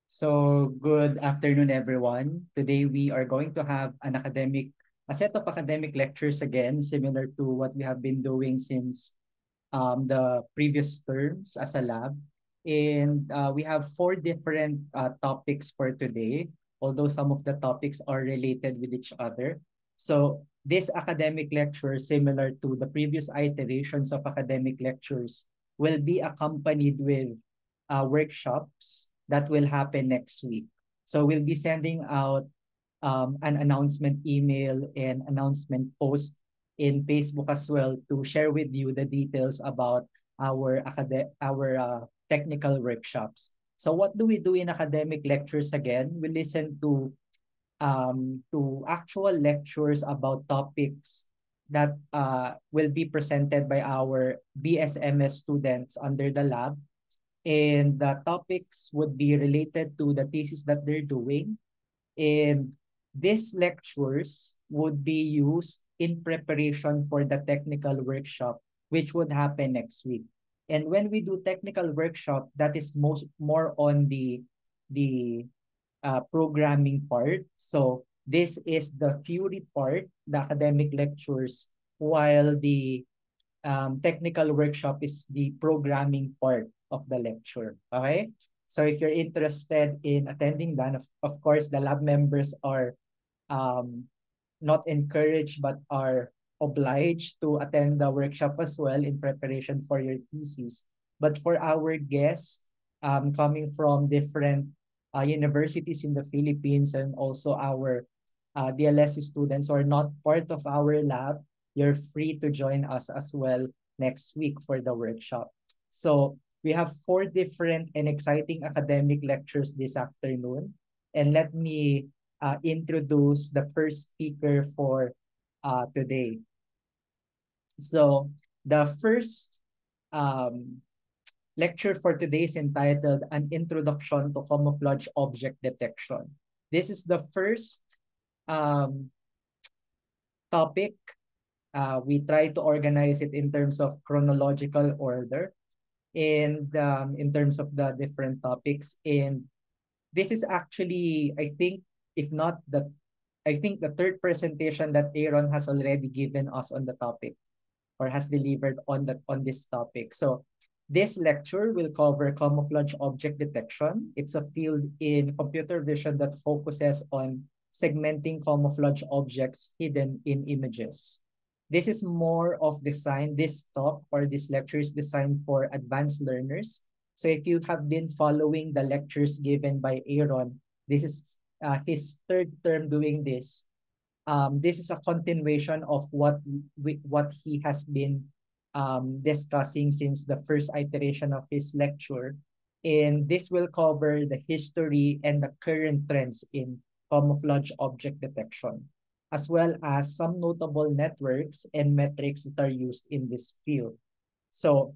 So, good afternoon, everyone. Today we are going to have a set of academic lectures again, similar to what we have been doing since the previous terms as a lab. And we have four different topics for today, although some of the topics are related with each other. So, this academic lecture, similar to the previous iterations of academic lectures, will be accompanied with workshops that will happen next week. So we'll be sending out an announcement email and announcement post in Facebook as well to share with you the details about our technical workshops. So what do we do in academic lectures again? We listen to actual lectures about topics that will be presented by our BSMS students under the lab, and the topics would be related to the thesis that they're doing. And these lectures would be used in preparation for the technical workshop, which would happen next week. And when we do technical workshop, that is more on the programming part. So this is the theory part, the academic lectures, while the technical workshop is the programming part of the lecture. Okay? So if you're interested in attending that, of course, the lab members are um, not encouraged but are obliged to attend the workshop as well in preparation for your thesis. But for our guests coming from different universities in the Philippines, and also our DLS students who are not part of our lab, you're free to join us as well next week for the workshop. So we have four different and exciting academic lectures this afternoon. And let me introduce the first speaker for today. So the first um, lecture for today is entitled An Introduction to Camouflage Object Detection. This is the first um, topic. We try to organize it in terms of chronological order and in terms of the different topics. And this is actually, I think, if not the, I think the third presentation that Aaron has already given us on the topic, or has delivered on this topic. So this lecture will cover camouflage object detection. It's a field in computer vision that focuses on segmenting camouflage objects hidden in images. This is more of design. This talk or this lecture is designed for advanced learners. So if you have been following the lectures given by Aaron, this is his third term doing this. This is a continuation of what he has been discussing since the first iteration of his lecture. And this will cover the history and the current trends in camouflage object detection, as well as some notable networks and metrics that are used in this field. So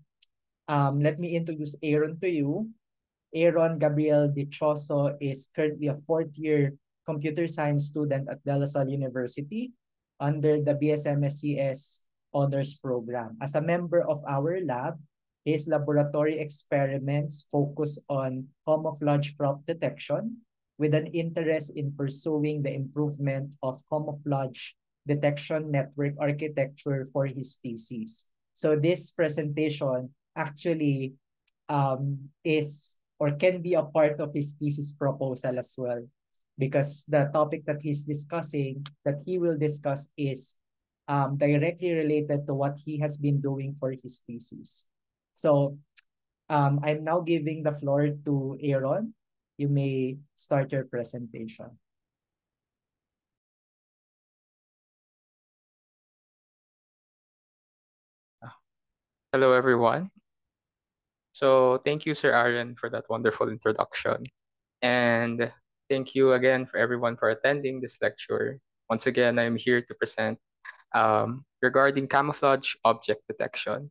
let me introduce Aaron to you. Aaron Gabriel Dichoso is currently a fourth-year computer science student at De La Salle University under the BSMSCS Honors Program. As a member of our lab, his laboratory experiments focus on camouflage crop detection with an interest in pursuing the improvement of camouflage detection network architecture for his thesis. So this presentation actually is or can be a part of his thesis proposal as well, because the topic that he will discuss is directly related to what he has been doing for his thesis. So I'm now giving the floor to Aaron. You may start your presentation. Hello, everyone. So thank you, Sir Aaron, for that wonderful introduction. And thank you again for everyone for attending this lecture. Once again, I'm here to present regarding camouflage object detection.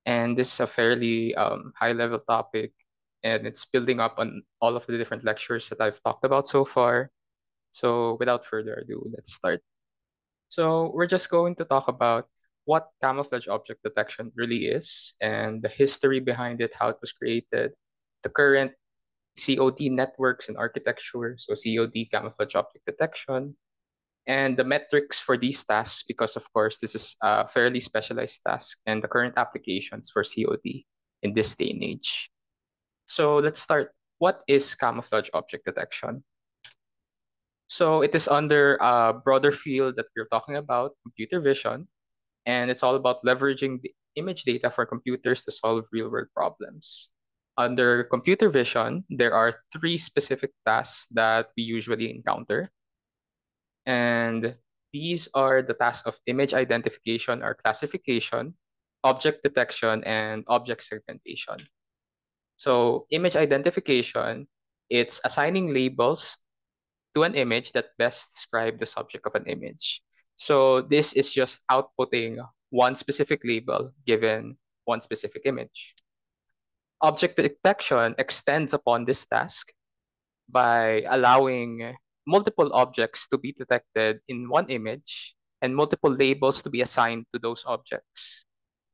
And this is a fairly high-level topic, and it's building up on all of the different lectures that I've talked about so far. So without further ado, let's start. So we're just going to talk about what camouflage object detection really is and the history behind it, how it was created, the current COD networks and architecture, so COD camouflage object detection, and the metrics for these tasks, because of course this is a fairly specialized task, and the current applications for COD in this day and age. So let's start. What is camouflage object detection? So it is under a broader field that we're talking about, computer vision, and it's all about leveraging the image data for computers to solve real-world problems. Under computer vision, there are three specific tasks that we usually encounter. And these are the tasks of image identification or classification, object detection, and object segmentation. So image identification, it's assigning labels to an image that best describe the subject of an image. So this is just outputting one specific label given one specific image. Object detection extends upon this task by allowing multiple objects to be detected in one image and multiple labels to be assigned to those objects.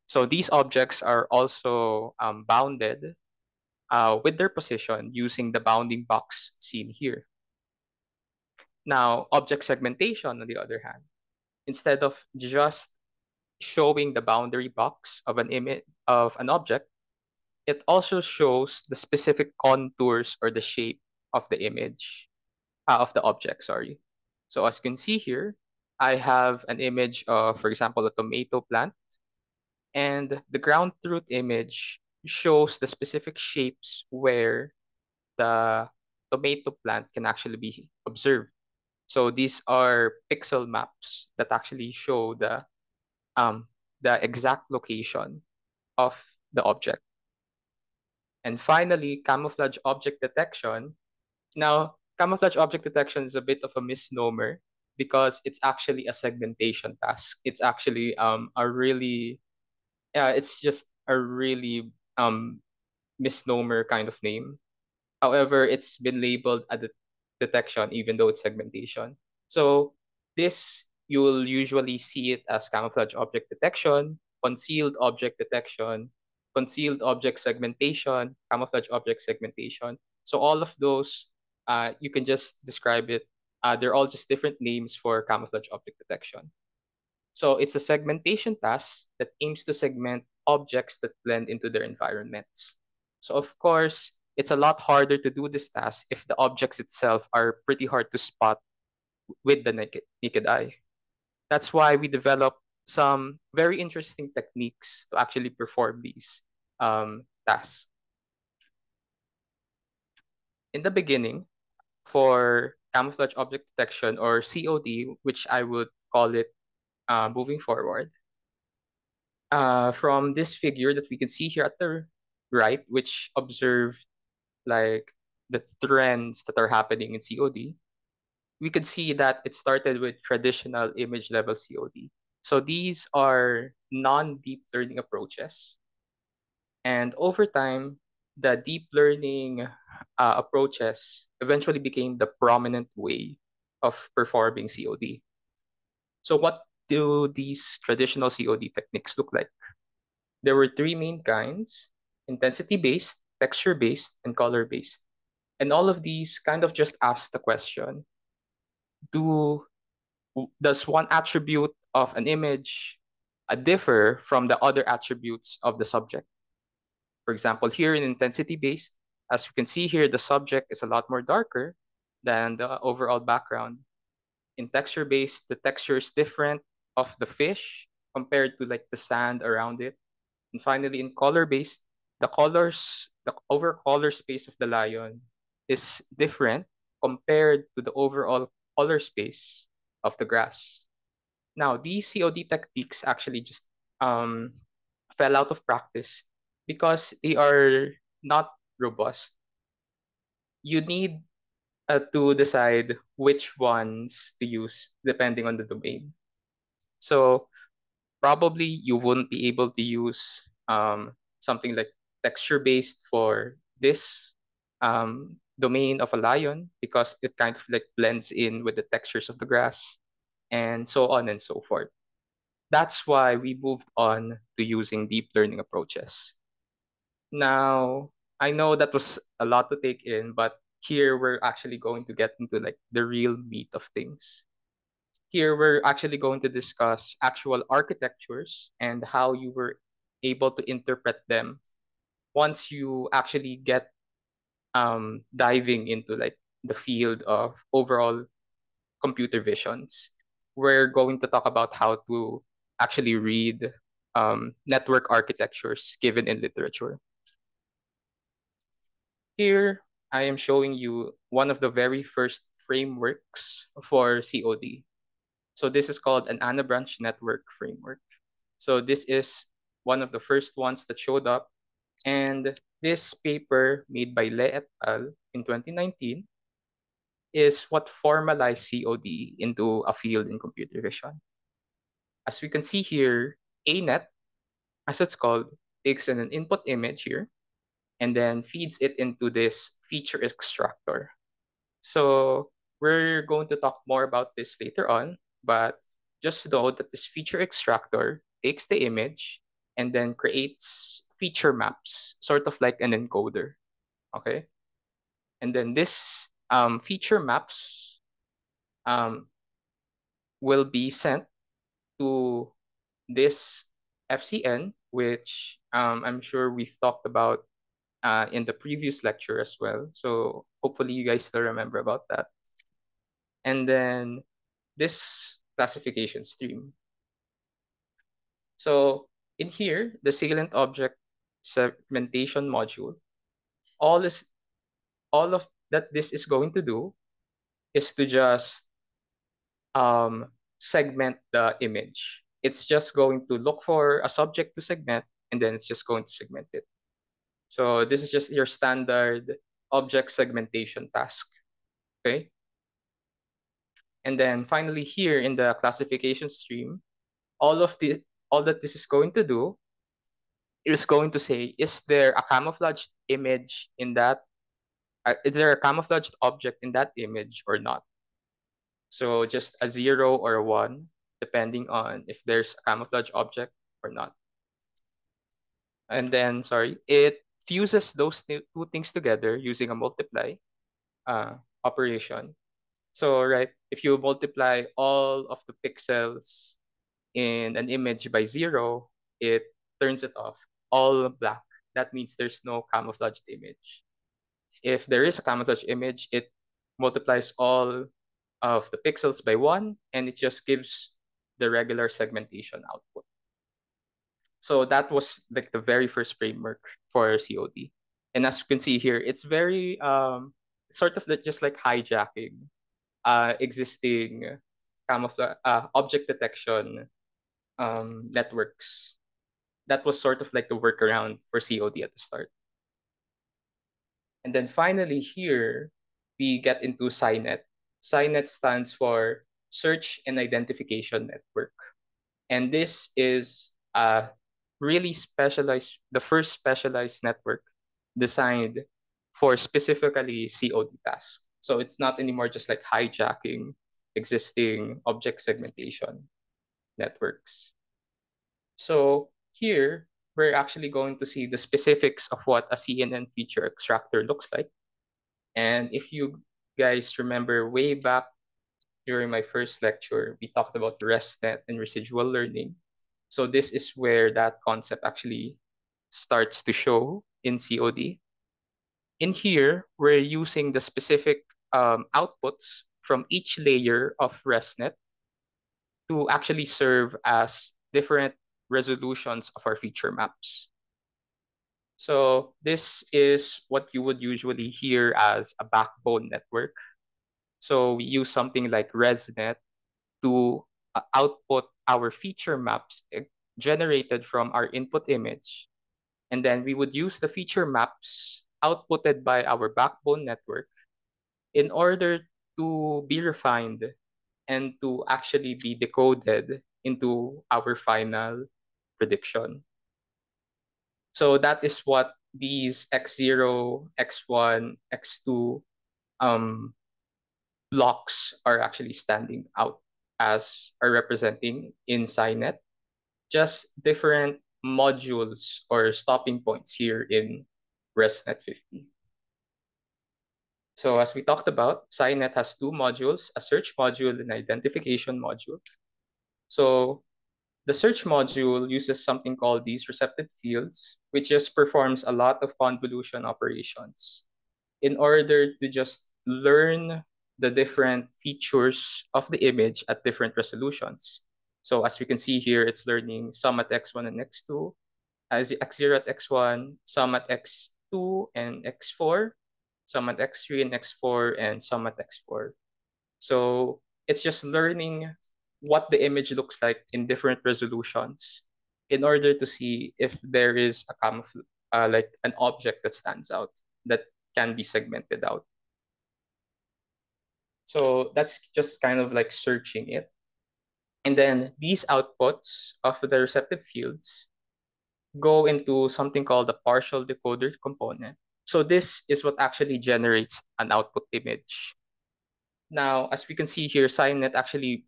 So these objects are also bounded with their position using the bounding box seen here. Now, object segmentation, on the other hand, instead of just showing the boundary box of an image of an object, it also shows the specific contours or the shape of the image, of the object, sorry. So as you can see here, I have an image of, for example, a tomato plant, and the ground truth image shows the specific shapes where the tomato plant can actually be observed. So these are pixel maps that actually show the exact location of the object. And finally, camouflage object detection. Now, camouflage object detection is a bit of a misnomer because it's actually a segmentation task. It's actually a really it's just a really misnomer kind of name. However, it's been labeled a detection even though it's segmentation. So this, you will usually see it as camouflage object detection, concealed object detection, concealed object segmentation, camouflage object segmentation. So all of those, you can just describe it. They're all just different names for camouflage object detection. So it's a segmentation task that aims to segment objects that blend into their environments. So of course, it's a lot harder to do this task if the objects itself are pretty hard to spot with the naked eye. That's why we developed some very interesting techniques to actually perform these tasks. In the beginning, for camouflage object detection or COD, which I would call it moving forward, from this figure that we can see here at the right, which observed like the trends that are happening in COD, we could see that it started with traditional image level COD. So these are non-deep learning approaches. And over time, the deep learning approaches eventually became the prominent way of performing COD. So what do these traditional COD techniques look like? There were three main kinds: intensity-based, texture-based, and color-based. And all of these kind of just ask the question, do does one attribute of an image differ from the other attributes of the subject? For example, here in intensity-based, as you can see here, the subject is a lot more darker than the overall background. In texture-based, the texture is different of the fish compared to like the sand around it. And finally, in color-based, the overall color space of the lion is different compared to the overall color space of the grass. Now, these COD techniques actually just fell out of practice because they are not robust. You need to decide which ones to use depending on the domain. So probably you wouldn't be able to use something like texture-based for this domain of a lion because it kind of like blends in with the textures of the grass and so on and so forth. That's why we moved on to using deep learning approaches. Now, I know that was a lot to take in, but here we're actually going to get into like the real meat of things. Here we're actually going to discuss actual architectures and how you were able to interpret them once you actually get diving into like the field of overall computer visions. We're going to talk about how to actually read network architectures given in literature. Here, I am showing you one of the very first frameworks for COD. So this is called an Ana-branch network framework. So this is one of the first ones that showed up. And this paper made by Le et al. In 2019 is what formalized COD into a field in computer vision. As we can see here, ANET, as it's called, takes an input image here and then feeds it into this feature extractor. So we're going to talk more about this later on, but just know that this feature extractor takes the image and then creates feature maps, sort of like an encoder, okay? And then this feature maps um, will be sent to this FCN, which I'm sure we've talked about in the previous lecture as well. So hopefully you guys still remember about that. And then this classification stream. So in here, the salient object segmentation module, all of that this is going to do is to just segment the image. It's just going to look for a subject to segment, and then it's just going to segment it. So this is just your standard object segmentation task, okay? And then finally here in the classification stream, all that this is going to do is going to say, is there a camouflaged image in that? Is there a camouflaged object in that image or not? So just a 0 or a 1, depending on if there's a camouflage object or not. And then, it fuses those two things together using a multiply operation. So, right, if you multiply all of the pixels in an image by 0, it turns it off, all black. That means there's no camouflaged image. If there is a camouflage image, it multiplies all of the pixels by 1, and it just gives the regular segmentation output. So that was like the very first framework for COD. And as you can see here, it's very sort of just like hijacking existing camouflage object detection networks. That was sort of like the workaround for COD at the start. And then finally here, we get into SciNet. SciNet stands for Search and Identification Network. And this is really specialized, the first specialized network designed for specifically COD tasks. So it's not anymore just like hijacking existing object segmentation networks. So here, we're actually going to see the specifics of what a CNN feature extractor looks like. And if you guys remember way back during my first lecture, we talked about ResNet and residual learning. So this is where that concept actually starts to show in COD. In here, we're using the specific outputs from each layer of ResNet to actually serve as different resolutions of our feature maps. So this is what you would usually hear as a backbone network. So we use something like ResNet to output our feature maps generated from our input image. And then we would use the feature maps outputted by our backbone network in order to be refined and to actually be decoded into our final prediction. So that is what these x0, x1, x2 blocks are actually standing out as are representing in SciNet. Just different modules or stopping points here in ResNet 50. So as we talked about, SciNet has two modules, a search module and identification module. So the search module uses something called these receptive fields, which just performs a lot of convolution operations in order to just learn the different features of the image at different resolutions. So as we can see here, it's learning sum at x1 and x2, as x0 at x1, sum at x2 and x4, sum at x3 and x4, and sum at x4. So it's just learning what the image looks like in different resolutions in order to see if there is a like an object that stands out that can be segmented out. So that's just kind of like searching it. And then these outputs of the receptive fields go into something called the partial decoder component. So this is what actually generates an output image. Now, as we can see here, SciNet actually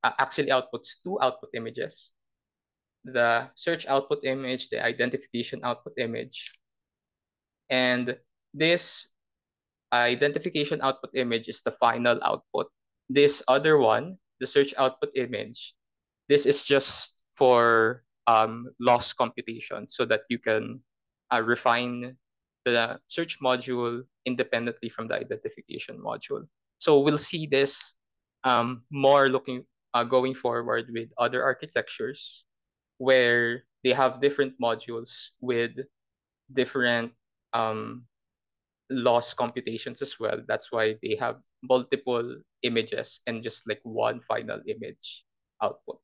actually outputs two output images: the search output image, the identification output image. And this identification output image is the final output. This other one, the search output image, this is just for loss computation so that you can refine the search module independently from the identification module. So we'll see this more going forward with other architectures where they have different modules with different loss computations as well. That's why they have multiple images and just like one final image output.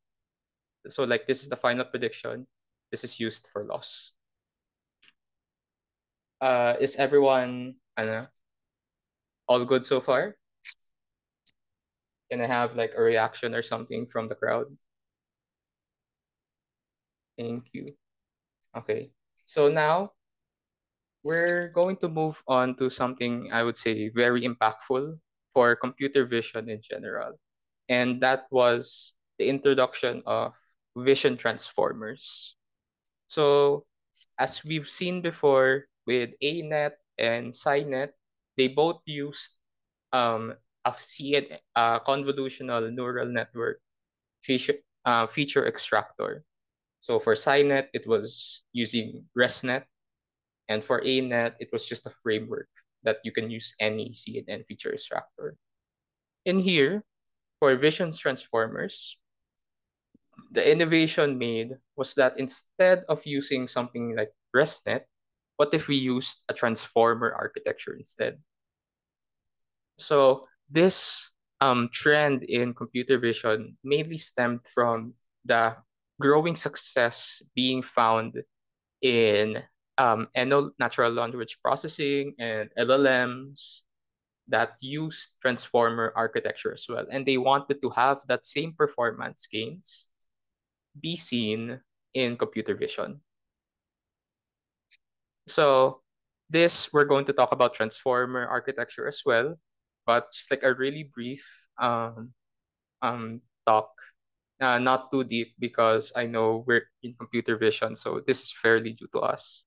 So like this is the final prediction. This is used for loss. Is everyone all good so far? Can I have like a reaction or something from the crowd? Thank you. Okay. So now we're going to move on to something I would say very impactful for computer vision in general. And that was the introduction of vision transformers. So as we've seen before with ANet and SciNet, they both used a convolutional neural network feature extractor. So for SciNet, it was using ResNet, and for ANet, it was just a framework that you can use any CNN feature extractor. In here, for visions transformers, the innovation made was that instead of using something like ResNet, what if we used a transformer architecture instead? So this trend in computer vision mainly stemmed from the growing success being found in natural language processing and LLMs that use transformer architecture as well. And they wanted to have that same performance gains be seen in computer vision. So this, we're going to talk about transformer architecture as well, but just like a really brief talk, not too deep because I know we're in computer vision, so this is fairly new to us.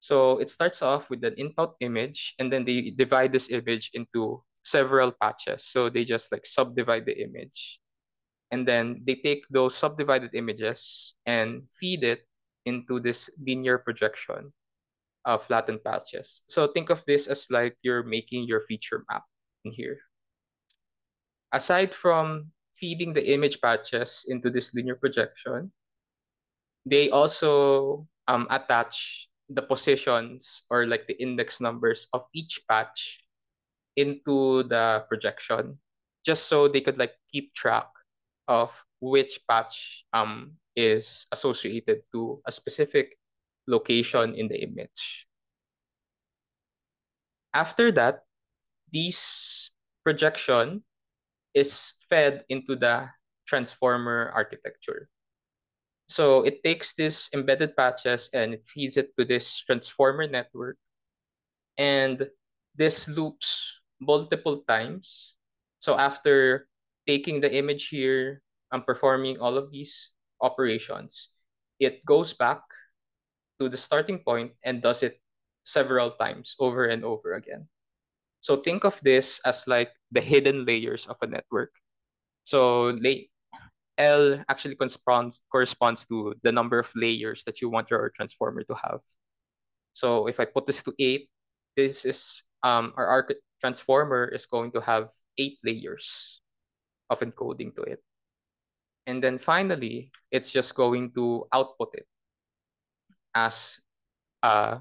So it starts off with an input image, and then they divide this image into several patches. So they just like subdivide the image. And then they take those subdivided images and feed it into this linear projection of flattened patches. So think of this as like you're making your feature map in here. Aside from feeding the image patches into this linear projection, they also attach the positions or like the index numbers of each patch into the projection, just so they could like keep track of which patch is associated to a specific location in the image. After that, this projection is fed into the transformer architecture. So it takes this embedded patches and it feeds it to this transformer network. And this loops multiple times. So after taking the image here and performing all of these operations, it goes back to the starting point and does it several times over and over again. So think of this as like the hidden layers of a network. So L actually corresponds to the number of layers that you want your transformer to have. So if I put this to 8, this is our transformer is going to have 8 layers of encoding to it. And then finally, it's just going to output it as uh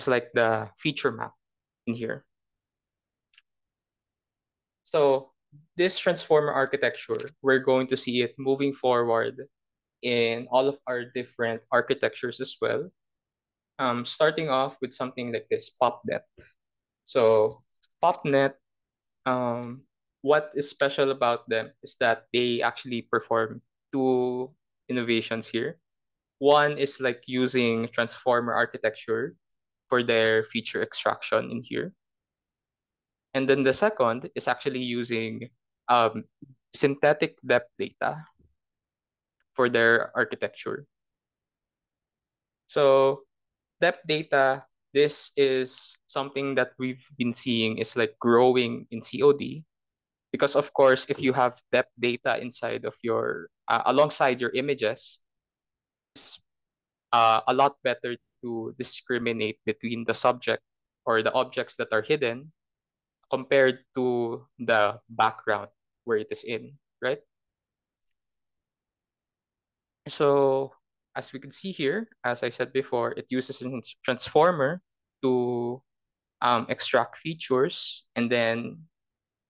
like the feature map in here. So this transformer architecture, we're going to see it moving forward in all of our different architectures as well. Starting off with something like this, PopNet. So PopNet, what is special about them is that they actually perform two innovations here. One is like using transformer architecture for their feature extraction in here. And then the second is actually using synthetic depth data for their architecture. So depth data, this is something that we've been seeing is like growing in COD. Because of course, if you have depth data inside of your, alongside your images, it's a lot better to discriminate between the subject or the objects that are hidden compared to the background where it is in, right? So as we can see here, as I said before, it uses a transformer to extract features, and then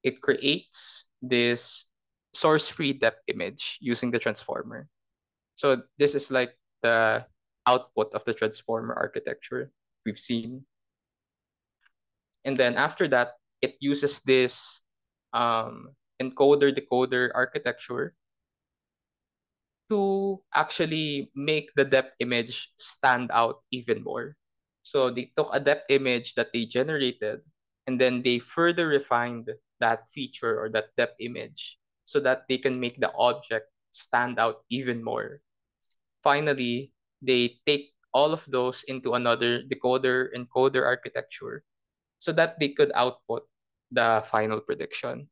it creates this source-free depth image using the transformer. So this is like the output of the transformer architecture we've seen. And then after that, it uses this encoder-decoder architecture to actually make the depth image stand out even more. So they took a depth image that they generated, and then they further refined that feature or that depth image so that they can make the object stand out even more. Finally, they take all of those into another decoder encoder architecture so that they could output the final prediction.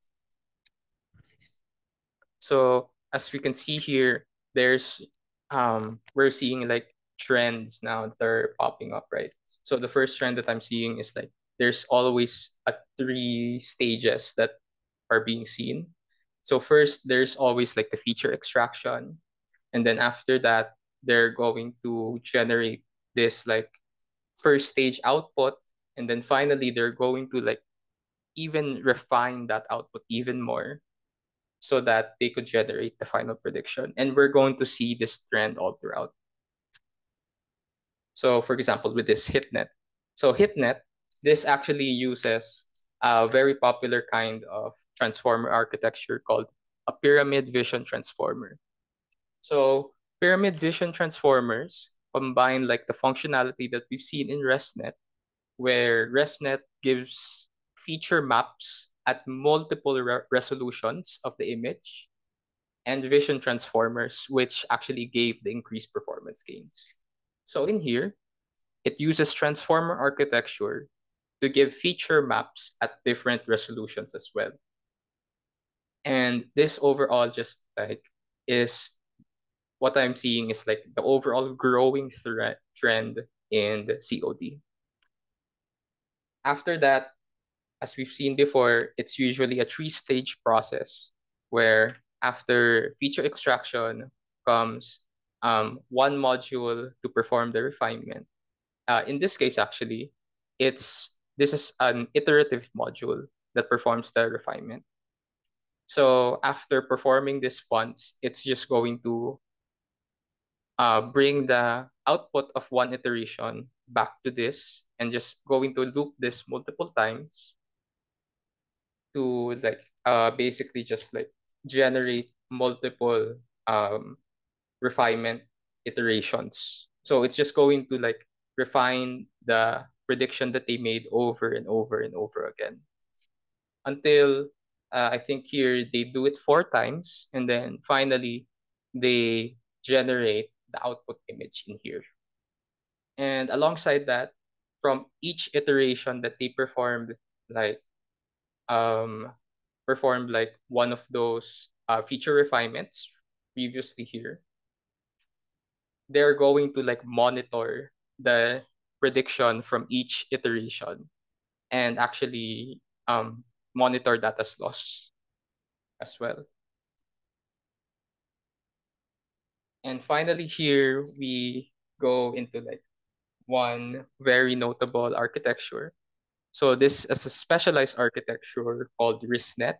So as we can see here, there's we're seeing like trends now that are popping up, right? So the first trend that I'm seeing is like there's always a 3 stages that are being seen. So first, there's always like the feature extraction, and then after that, they're going to generate this like first stage output, and then finally they're going to like even refine that output even more so that they could generate the final prediction. And we're going to see this trend all throughout. So for example, with this HitNet. So HitNet, this actually uses a very popular kind of transformer architecture called a pyramid vision transformer. So pyramid vision transformers combine like the functionality that we've seen in ResNet, where ResNet gives feature maps at multiple resolutions of the image, and vision transformers, which actually gave the increased performance gains. So in here, it uses transformer architecture to give feature maps at different resolutions as well. And this overall just like is what I'm seeing is like the overall growing trend in the COD. After that, as we've seen before, it's usually a 3-stage process where after feature extraction comes one module to perform the refinement. In this case, actually, this is an iterative module that performs the refinement. So after performing this once, it's just going to bring the output of one iteration back to this and just going to loop this multiple times to like basically just like generate multiple refinement iterations. So it's just going to like refine the prediction that they made over and over and over again until I think here they do it 4 times, and then finally they generate the output image in here. And alongside that, from each iteration that they like um, performed like one of those feature refinements previously here, they're going to like monitor the prediction from each iteration and actually monitor that as loss as well. And finally here we go into like one very notable architecture. So this is a specialized architecture called RISNet.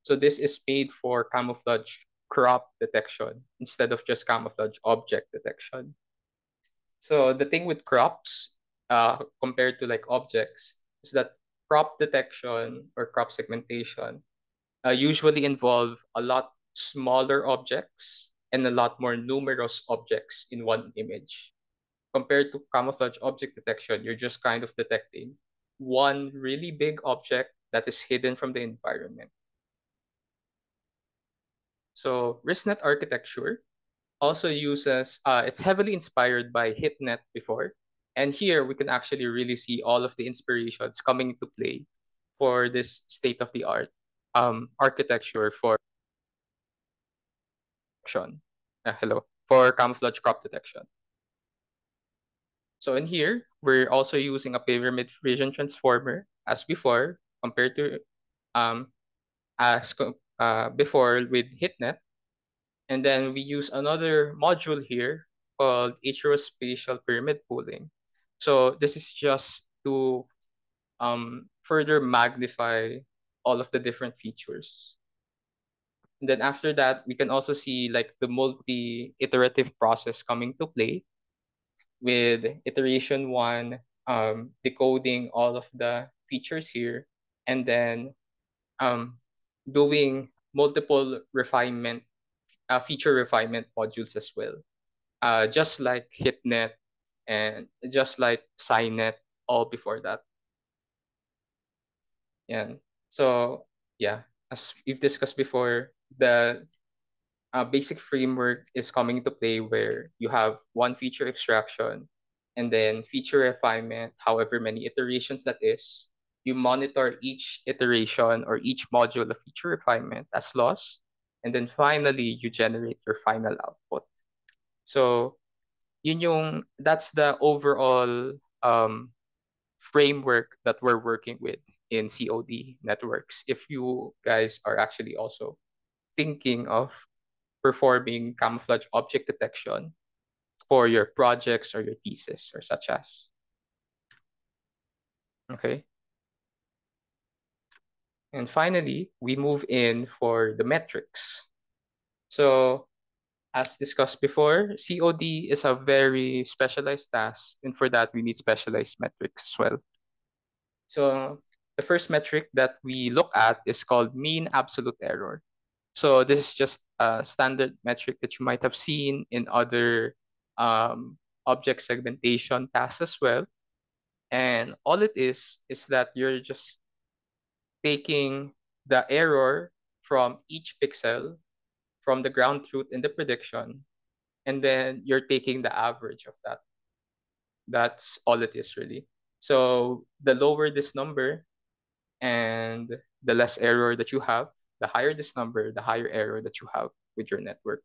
So this is made for camouflage crop detection instead of just camouflage object detection. So the thing with crops, compared to like objects, is that crop detection or crop segmentation usually involve a lot smaller objects and a lot more numerous objects in one image. Compared to camouflage object detection, you're just kind of detecting one really big object that is hidden from the environment. So RISNet architecture also uses, it's heavily inspired by HitNet before. And here we can actually really see all of the inspirations coming into play for this state-of-the-art architecture for for camouflage crop detection. So in here, we're also using a pyramid vision transformer as before, compared to um, before with HitNet. And then we use another module here called Aerospatial Pyramid Pooling. So this is just to further magnify all of the different features. And then after that, we can also see like the multi-iterative process coming to play with iteration one, decoding all of the features here, and then um, doing multiple feature refinement modules as well. Just like HitNet and just like SciNet, all before that. Yeah. So yeah, as we've discussed before, the basic framework is coming into play where you have one feature extraction and then feature refinement, however many iterations that is. You monitor each iteration or each module of feature refinement as loss. And then finally, you generate your final output. So that's the overall framework that we're working with in COD networks. If you guys are actually also thinking of performing camouflage object detection for your projects or your thesis or such as. Okay. And finally, we move in for the metrics. So as discussed before, COD is a very specialized task, and for that, we need specialized metrics as well. So the first metric that we look at is called mean absolute error. So this is just a standard metric that you might have seen in other object segmentation tasks as well. And all it is that you're just taking the error from each pixel from the ground truth in the prediction, and then you're taking the average of that. That's all it is really. So the lower this number and the less error that you have, the higher this number, the higher error that you have with your network.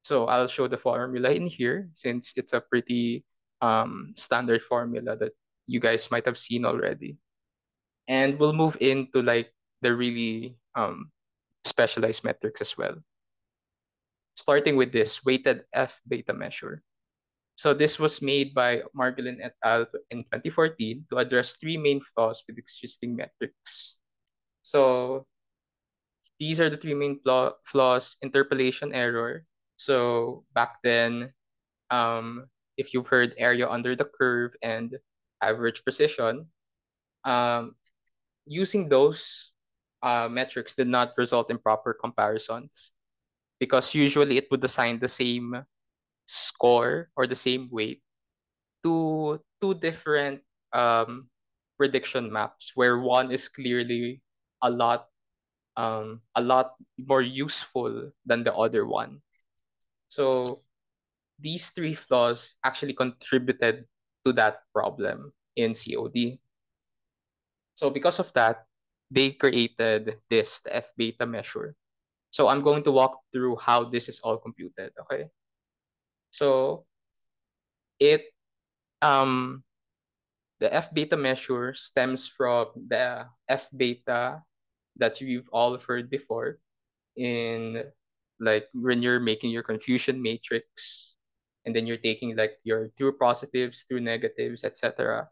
So I'll show the formula in here since it's a pretty standard formula that you guys might have seen already. And we'll move into like the really specialized metrics as well. Starting with this weighted F beta measure. So this was made by Margolin et al. In 2014 to address three main flaws with existing metrics. So these are the three main flaws: interpolation error. So back then, if you've heard area under the curve and average precision, using those metrics did not result in proper comparisons because usually it would assign the same score or the same weight to two different prediction maps where one is clearly a lot more useful than the other one. So these three flaws actually contributed to that problem in COD. So because of that, they created this, the F beta measure. So I'm going to walk through how this is all computed, okay? So it the F beta measure stems from the F beta that you've all heard before in, like, when you're making your confusion matrix, and then you're taking like your true positives, true negatives, etc.,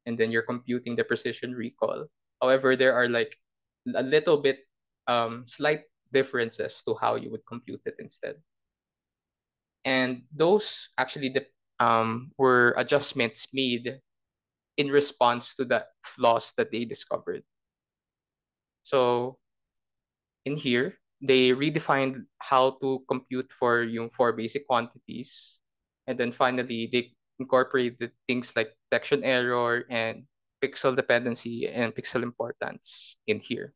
and then you're computing the precision recall. However, there are like a little bit slight differences to how you would compute it instead. And those actually were adjustments made in response to the flaws that they discovered. So in here, they redefined how to compute for yung four basic quantities. And then finally, they incorporated things like detection error and pixel dependency and pixel importance in here.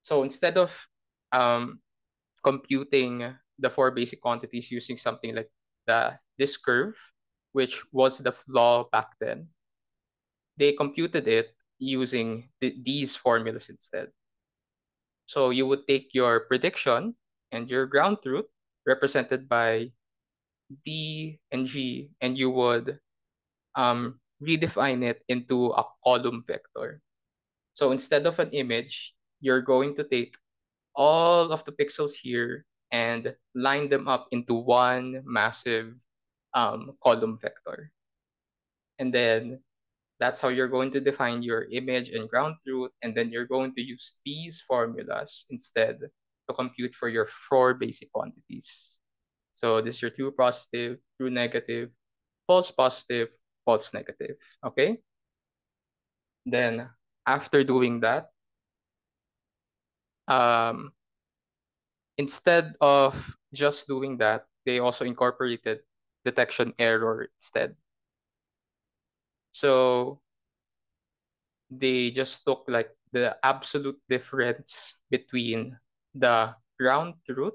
So instead of computing the four basic quantities using something like this curve, which was the flaw back then, they computed it using these formulas instead. So you would take your prediction and your ground truth represented by D and G, and you would redefine it into a column vector. So instead of an image, you're going to take all of the pixels here and line them up into one massive column vector. And then that's how you're going to define your image and ground truth, and then you're going to use these formulas instead to compute for your four basic quantities. So this is your true positive, true negative, false positive, false negative, okay? Then after doing that, instead of just doing that, they also incorporated detection error instead. So they just took like the absolute difference between the ground truth,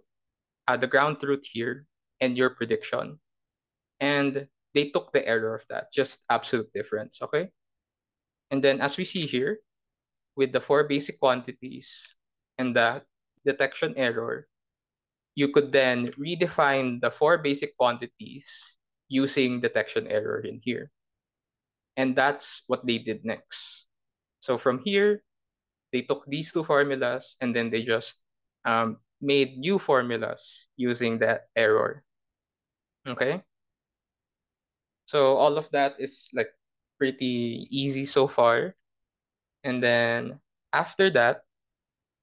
here, and your prediction. And they took the error of that, just absolute difference, okay? And then as we see here, with the four basic quantities and the detection error, you could then redefine the four basic quantities using detection error in here. And that's what they did next. So from here, they took these two formulas and then they just made new formulas using that error. Okay? So all of that is like pretty easy so far. And then after that,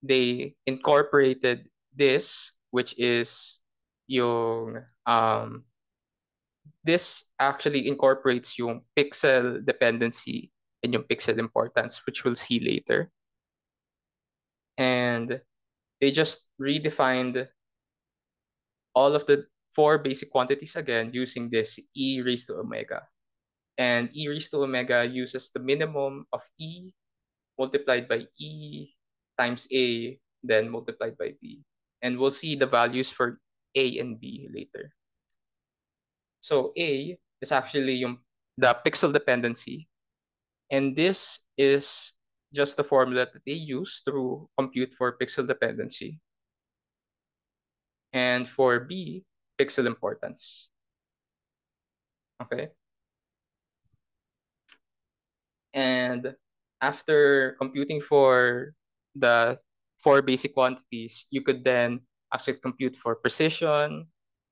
they incorporated this, which is yung this actually incorporates yung pixel dependency and yung pixel importance, which we'll see later. And they just redefined all of the four basic quantities again using this e raised to omega. And e raised to omega uses the minimum of e multiplied by e times a, then multiplied by b. And we'll see the values for a and b later. So a is actually the pixel dependency. And this is just the formula that they use to compute for pixel dependency. And for B, pixel importance. Okay. And after computing for the four basic quantities, you could then actually compute for precision,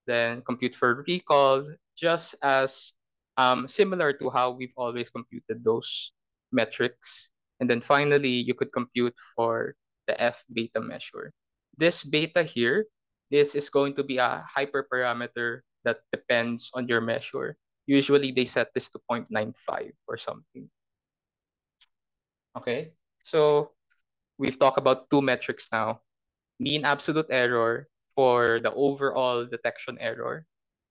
then compute for recall, just as similar to how we've always computed those metrics. And then finally, you could compute for the F beta measure. This beta here, this is going to be a hyperparameter that depends on your measure. Usually they set this to 0.95 or something. Okay, so we've talked about two metrics now. Mean absolute error for the overall detection error,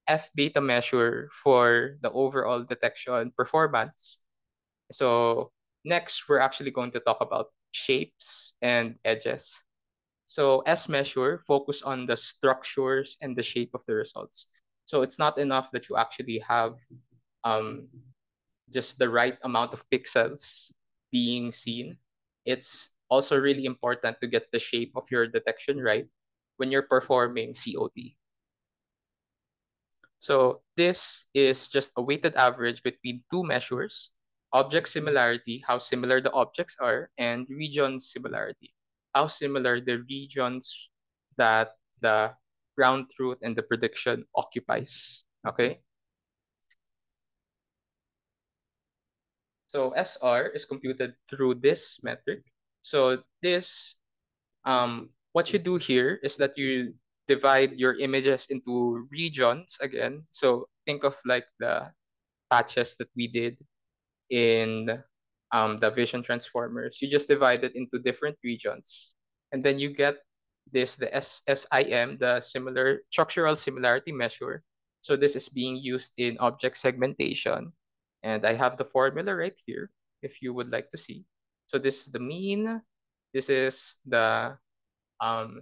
F beta measure for the overall detection performance. So next, we're actually going to talk about shapes and edges. So S measure focus on the structures and the shape of the results. So it's not enough that you actually have um, just the right amount of pixels being seen. It's also really important to get the shape of your detection right when you're performing COT. So this is just a weighted average between two measures: object similarity, how similar the objects are, and region similarity, how similar the regions that the ground truth and the prediction occupies. Okay? So SR is computed through this metric. So this, what you do here is that you divide your images into regions again. So think of like the patches that we did in the vision transformers. You just divide it into different regions, and then you get this, the SSIM, the similar structural similarity measure. So this is being used in object segmentation, and I have the formula right here if you would like to see. So this is the mean. This is the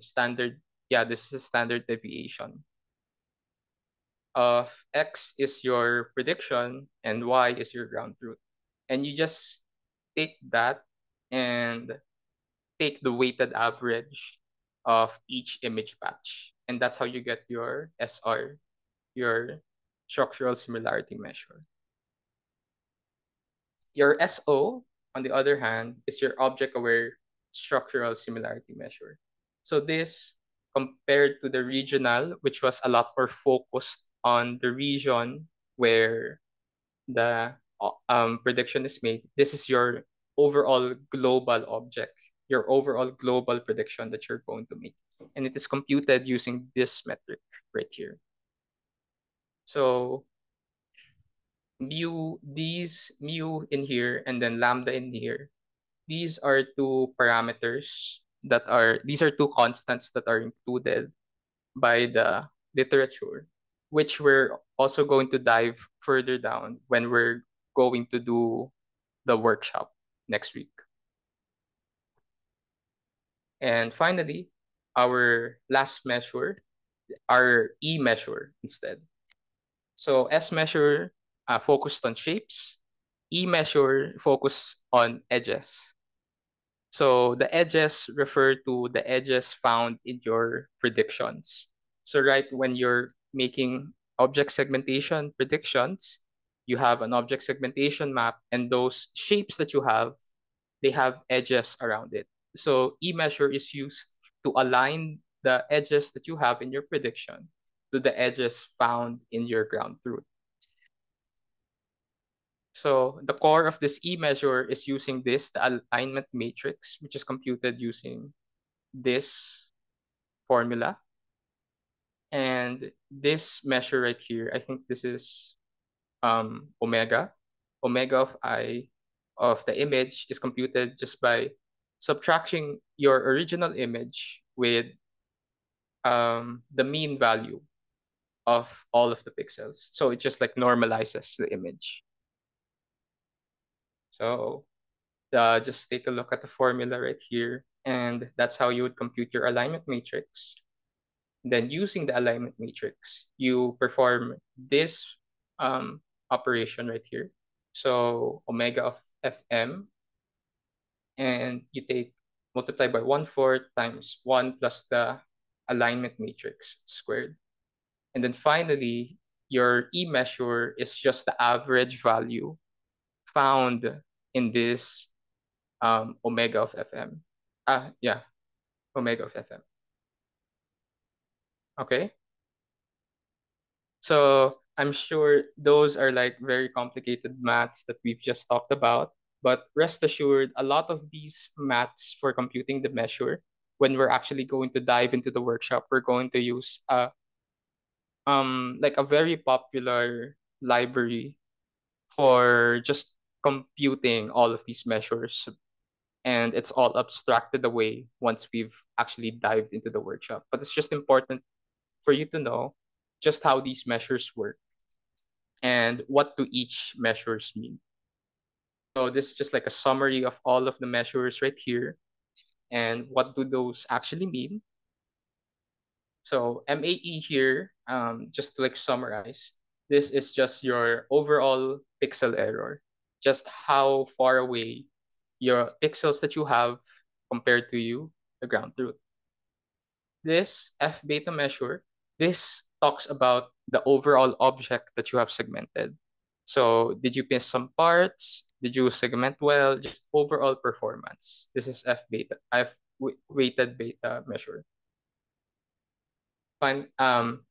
standard. Yeah, this is a standard deviation of X is your prediction and Y is your ground truth. And you just take that and take the weighted average of each image patch. And that's how you get your SR, your structural similarity measure. Your SO, on the other hand, is your object aware structural similarity measure. So this, compared to the regional, which was a lot more focused on the region where the prediction is made, this is your overall global object, your overall global prediction that you're going to make. And it is computed using this metric right here. So mu in here and then lambda in here, these are two parameters these are two constants that are included by the literature, which we're also going to dive further down when we're going to do the workshop next week. And finally, our last measure, our E measure instead. So S measure focused on shapes, E measure focused on edges. So the edges refer to the edges found in your predictions. So right when you're making object segmentation predictions, you have an object segmentation map, and those shapes that you have, they have edges around it. So E-measure is used to align the edges that you have in your prediction to the edges found in your ground truth. So the core of this E-measure is using this, the alignment matrix, which is computed using this formula. And this measure right here, I think this is omega. Omega of I of the image is computed just by subtracting your original image with the mean value of all of the pixels. So it just like normalizes the image. So just take a look at the formula right here, and that's how you would compute your alignment matrix. Then using the alignment matrix, you perform this operation right here. So omega of Fm, and you take multiply by 1/4 times 1 plus the alignment matrix squared. And then finally, your E measure is just the average value found in this omega of Fm. Yeah, omega of Fm. Okay. So I'm sure those are like very complicated maths that we've just talked about. But rest assured, a lot of these maths for computing the measure, when we're actually going to dive into the workshop, we're going to use like a very popular library for just computing all of these measures. And it's all abstracted away once we've actually dived into the workshop. But it's just important for you to know just how these measures work and what do each measures mean. So this is just like a summary of all of the measures right here and what do those actually mean. So MAE here, just to like summarize, This is just your overall pixel error, just how far away your pixels that you have compared to the ground truth. This F beta measure, this talks about the overall object that you have segmented. So did you miss some parts? Did you segment well? Just overall performance. This is F weighted beta measure.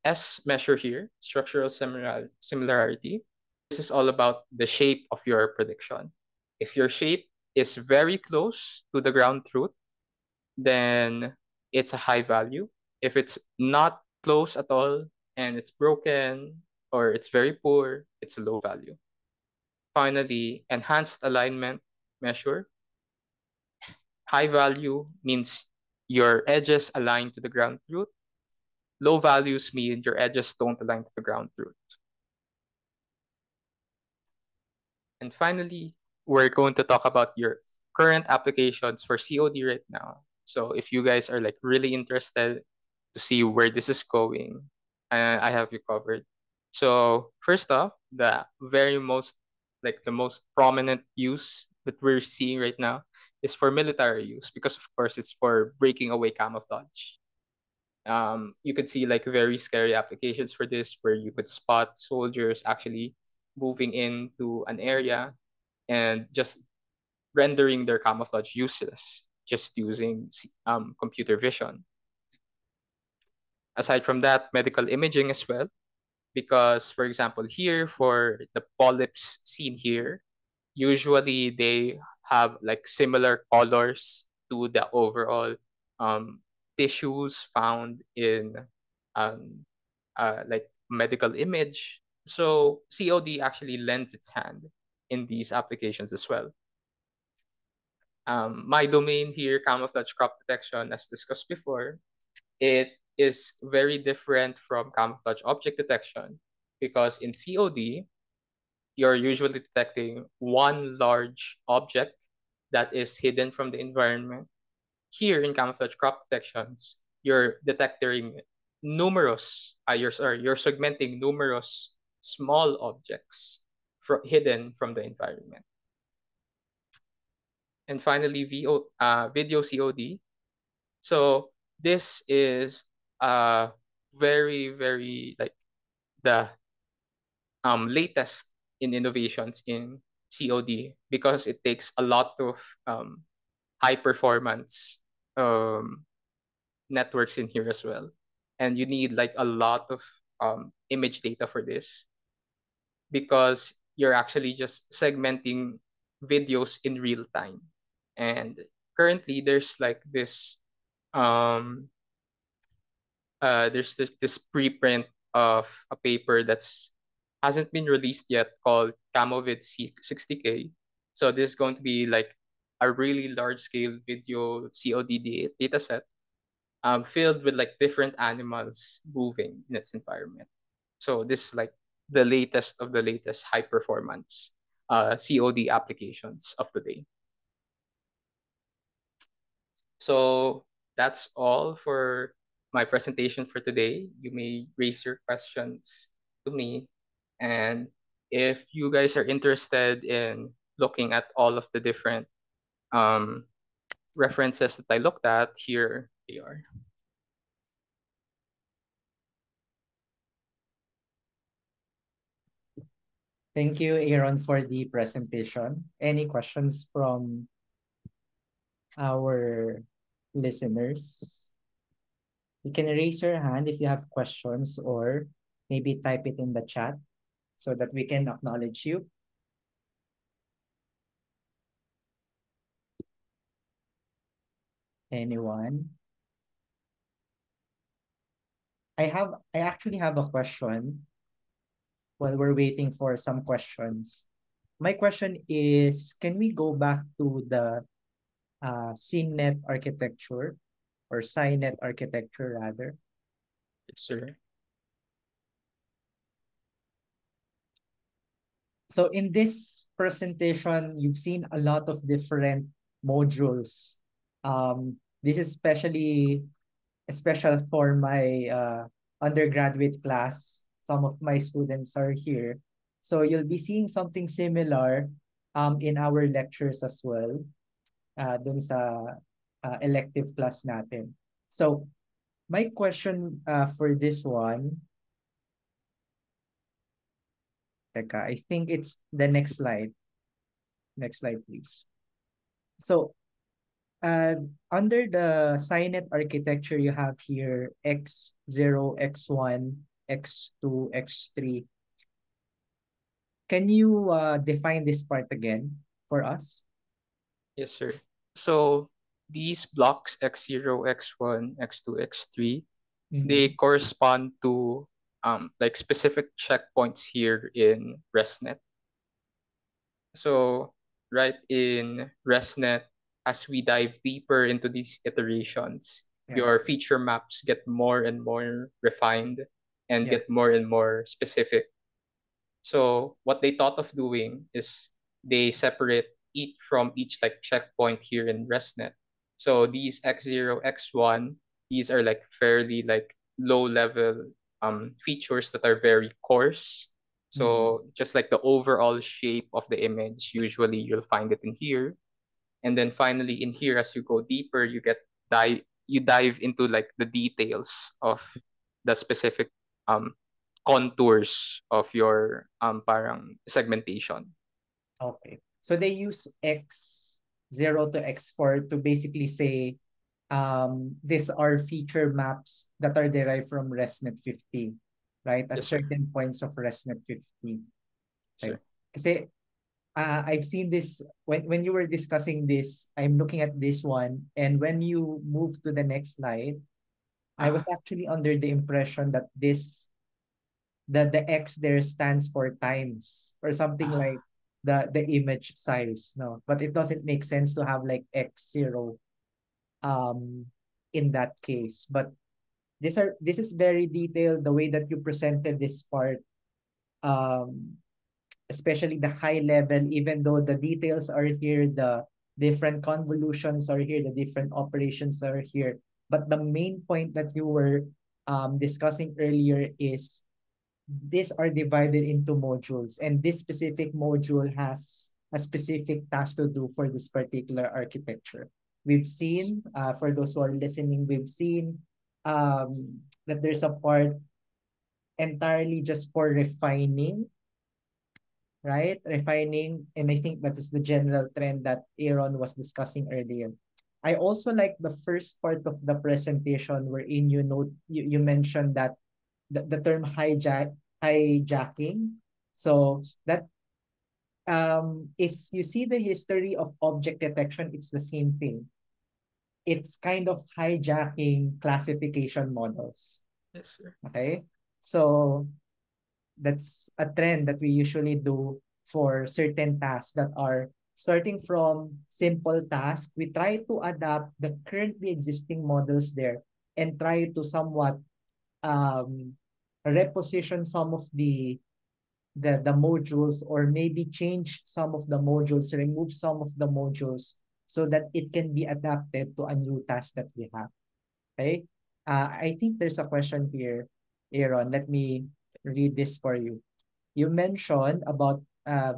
S measure here, structural similarity. This is all about the shape of your prediction. If your shape is very close to the ground truth, then it's a high value. If it's not close at all and it's broken or it's very poor, it's a low value. Finally, enhanced alignment measure. High value means your edges align to the ground truth. Low values mean your edges don't align to the ground truth. And finally, we're going to talk about your current applications for COD right now. So if you guys are like really interested to see where this is going, I have you covered. So first off, the most prominent use that we're seeing right now is for military use, because of course it's for breaking away camouflage. You could see like very scary applications for this, where you could spot soldiers actually moving into an area and just rendering their camouflage useless just using computer vision. Aside from that, medical imaging as well, because for example here for the polyps seen here, usually they have like similar colors to the overall tissues found in um, like medical image. So COD actually lends its hand in these applications as well. My domain here, camouflage crop detection, as discussed before, it is very different from camouflage object detection, because in COD, you're usually detecting one large object that is hidden from the environment. Here in camouflage crop detections, you're detecting you're segmenting numerous small objects hidden from the environment. And finally, video COD. So this is very, very like the latest in innovations in COD, because it takes a lot of high performance networks in here as well. And you need like a lot of image data for this, because you're actually just segmenting videos in real time. And currently um there's this preprint of a paper that's hasn't been released yet, called Camovid 60K. So this is going to be like a really large scale video COD data set, filled with like different animals moving in its environment. So this is like the latest of the latest high performance COD applications of the day. So that's all for my presentation for today. You may raise your questions to me. And if you guys are interested in looking at all of the different references that I looked at, here they are. Thank you, Aaron, for the presentation. Any questions from our listeners? You can raise your hand if you have questions, or maybe type it in the chat so that we can acknowledge you. Anyone? I actually have a question while we're waiting for some questions. My question is, can we go back to the CNET architecture, or SciNet architecture rather? Yes, sir. So in this presentation, you've seen a lot of different modules. This is especially special for my undergraduate class, some of my students are here. So you'll be seeing something similar in our lectures as well, dun sa elective class natin. So my question for this one, teka, I think it's the next slide. Next slide, please. So under the SciNet architecture, you have here X0, X1, X2, X3. Can you define this part again for us? Yes, sir. So these blocks X0, X1, X2, X3, they correspond to like specific checkpoints here in ResNet. So right in ResNet, as we dive deeper into these iterations, your feature maps get more and more refined and get more and more specific. So what they thought of doing is they separate each from each like checkpoint here in ResNet. So these X0, X1, these are like fairly like low level features that are very coarse. So just like the overall shape of the image, usually you'll find it in here. And then finally in here, as you go deeper, you dive into like the details of the specific um contours of your parang segmentation. Okay. So they use X0 to X4 to basically say these are feature maps that are derived from ResNet 50, right? At Yes, sir. certain points of ResNet 50. Sir. Right? Kasi I've seen this when you were discussing this, I'm looking at this one, and when you move to the next slide, I was actually under the impression that the X there stands for times or something like the image size, no? But it doesn't make sense to have like X0 in that case. But this is very detailed, the way that you presented this part, um especially the high level, even though the details are here, the different convolutions are here, the different operations are here. But the main point that you were discussing earlier is these are divided into modules, and this specific module has a specific task to do for this particular architecture. We've seen, for those who are listening, we've seen that there's a part entirely just for refining, right? Refining, and I think that is the general trend that Aaron was discussing earlier. I also like the first part of the presentation wherein you mentioned that the term hijacking. So that if you see the history of object detection, it's the same thing. It's kind of hijacking classification models. Yes, sir. Okay? So that's a trend that we usually do for certain tasks that are starting from simple tasks. We try to adapt the currently existing models there and try to somewhat um, reposition some of the modules, or maybe change some of the modules, remove some of the modules so that it can be adapted to a new task that we have. Okay? I think there's a question here, Aaron. Let me read this for you. You mentioned about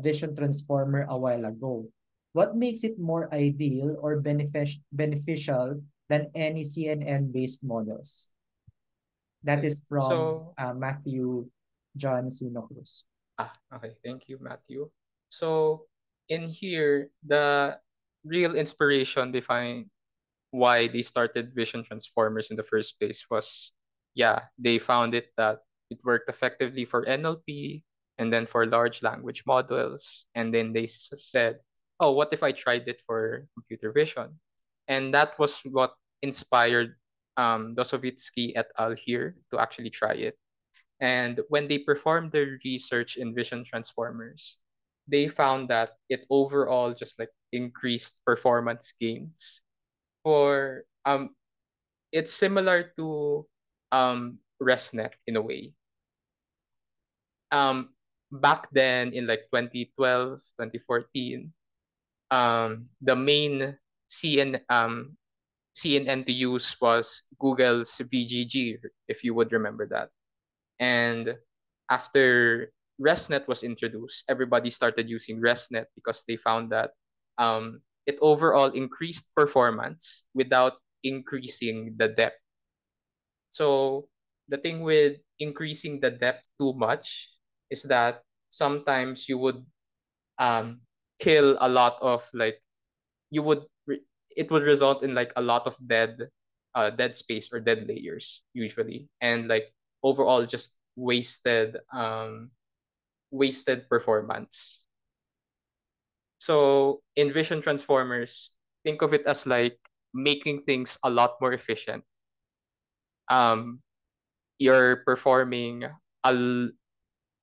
Vision Transformer a while ago. What makes it more ideal or beneficial than any CNN-based models? That Okay. is from So Matthew John Sino Cruz. okay. Thank you, Matthew. So in here, the real inspiration behind why they started Vision Transformers in the first place was, yeah, they found it that it worked effectively for NLP and then for large language models. And then they said, oh, what if I tried it for computer vision? And that was what inspired Dosovitsky et al. Here to actually try it. And when they performed their research in Vision Transformers, they found that it overall just like increased performance gains for it's similar to ResNet in a way. Back then in like 2012, 2014, the main CNN to use was Google's VGG, if you would remember that. And after ResNet was introduced, everybody started using ResNet because they found that it overall increased performance without increasing the depth. So the thing with increasing the depth too much is that sometimes you would um, kill a lot of like you would it would result in like a lot of dead space or dead layers usually, and like overall just wasted performance. So in vision transformers, think of it as like making things a lot more efficient. um you're performing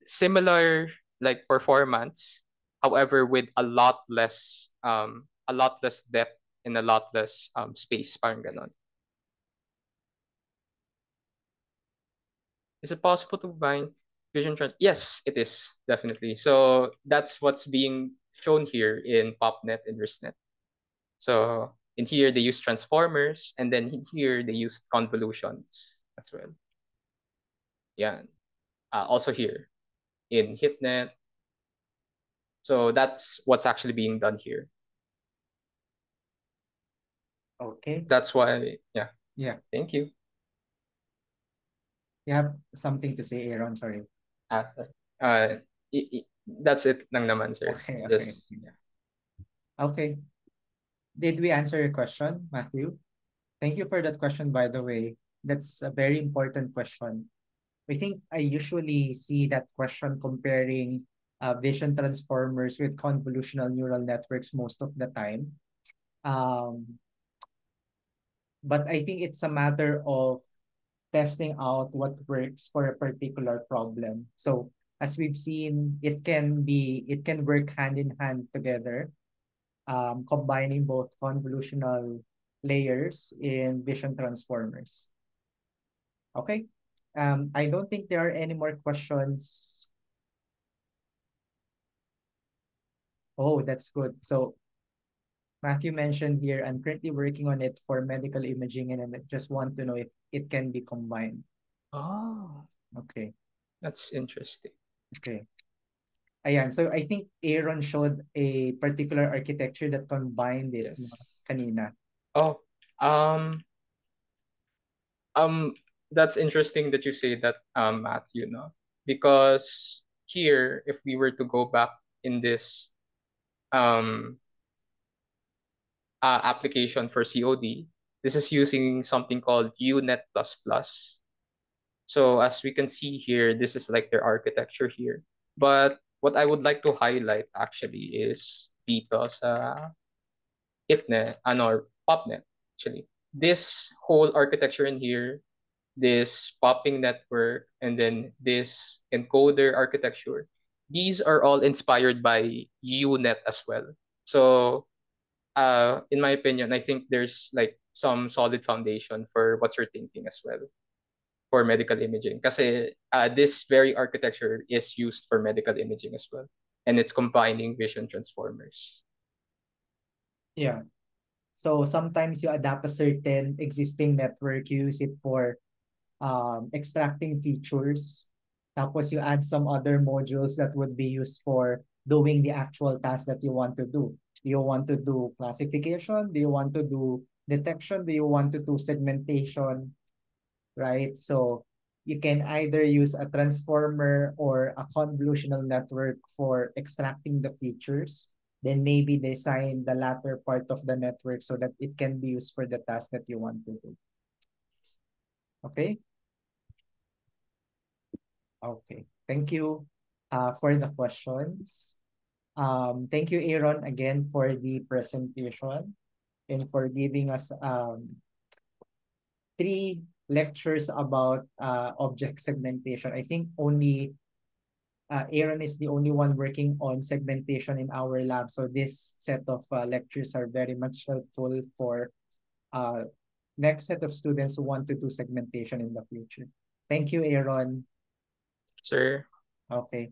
similar like performance, however with a lot less depth and a lot less space, parang ganon. Is it possible to combine vision trans? Yes, it is definitely. So that's what's being shown here in PopNet and RisNet. So in here they use transformers, and then in here they use convolutions as well. Yeah. Also here in HitNet. So that's what's actually being done here. Okay. That's why, yeah. Yeah. Thank you. You have something to say, Aaron? Sorry. Uh, uh, that's it lang naman, sir. Okay. Okay. Just, yeah. Okay. Did we answer your question, Matthew? Thank you for that question, by the way. That's a very important question. I think I usually see that question comparing vision transformers with convolutional neural networks most of the time. Um, but I think it's a matter of testing out what works for a particular problem. So as we've seen, it can work hand in hand together, combining both convolutional layers in vision transformers. Okay. I don't think there are any more questions. Oh, that's good. So Matthew mentioned here, I'm currently working on it for medical imaging, and I just want to know if it can be combined. Oh, Okay. that's interesting. Okay. Ayan. So I think Aaron showed a particular architecture that combined it, no, Yes. kanina. Oh, um, um, that's interesting that you say that, Matthew, no? Because here, if we were to go back in this um application for COD, this is using something called UNet++. So as we can see here, this is like their architecture here. But what I would like to highlight actually is dito sa ITNet, ano, PopNet, actually. This whole architecture in here, this popping network, and then this encoder architecture, these are all inspired by UNet as well. So in my opinion, I think there's like some solid foundation for what you're thinking as well for medical imaging. Kasi this very architecture is used for medical imaging as well. And it's combining vision transformers. Yeah. So sometimes you adapt a certain existing network, you use it for extracting features. Tapos you add some other modules that would be used for doing the actual task that you want to do. Do you want to do classification? Do you want to do detection? Do you want to do segmentation? Right? So you can either use a transformer or a convolutional network for extracting the features. Then maybe design the latter part of the network so that it can be used for the task that you want to do. Okay? Okay. Thank you for the questions. Thank you, Aaron, again for the presentation and for giving us 3 lectures about object segmentation. I think only Aaron is the only one working on segmentation in our lab. So this set of lectures are very much helpful for uh, next set of students who want to do segmentation in the future. Thank you, Aaron. Sir, Okay.